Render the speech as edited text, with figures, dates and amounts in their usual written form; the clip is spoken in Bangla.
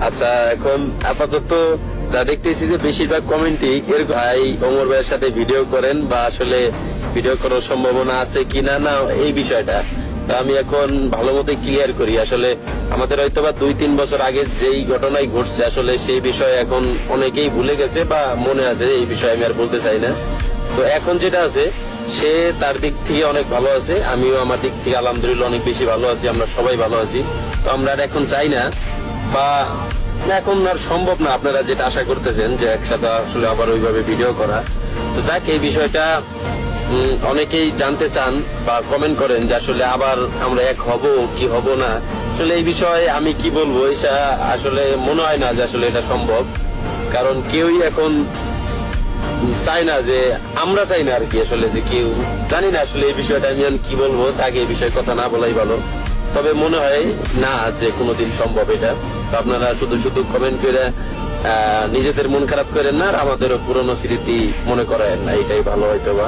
আচ্ছা, এখন আপাতত যা দেখতেছি যে বেশিরভাগ কমেন্টই এর ভাই ওমর ভাইয়ের সাথে ভিডিও করেন বা আসলে ভিডিও করার সম্ভাবনা আছে কিনা না এই বিষয়টা। তো আমি এখন ভালো মতো ক্লিয়ার করি, আসলে আমাদের হয়তো বা 2-3 বছর আগে যেই ঘটনাই ঘটছে আসলে সেই বিষয়ে এখন অনেকেই ভুলে গেছে বা মনে আছে, এই বিষয়ে আমি আর বলতে চাই না। তো এখন যেটা আছে সে তার দিক থেকে অনেক ভালো আছে, আমিও আমার দিক থেকে আলহামদুলিল্লাহ অনেক বেশি ভালো আছি, আমরা সবাই ভালো আছি। তো আমরা আর এখন চাই না বা এখন আর সম্ভব না আপনারা যেটা আশা করতেছেন যে একসাথে আসলে আবার ওইভাবে ভিডিও করা। তো যাক, এই বিষয়টা অনেকেই জানতে চান বা কমেন্ট করেন যে আসলে আবার আমরা এক হব কি হব না। আসলে এই বিষয়ে আমি কি বলবো, এটা আসলে মনে হয় না যে আসলে এটা সম্ভব, কারণ কেউই এখন চাই না, যে আমরা চাই না আর কি, আসলে যে কেউ জানি না আসলে এই বিষয়টা আমি কি বলবো, তাকে এই বিষয়ে কথা না বলাই ভালো। তবে মনে হয় না যে কোনোদিন সম্ভব এটা। তো আপনারা শুধু শুধু কমেন্ট করে নিজেদের মন খারাপ করেন না, আর আমাদেরও পুরনো স্মৃতি মনে করেন না, এটাই ভালো হয়তো বা।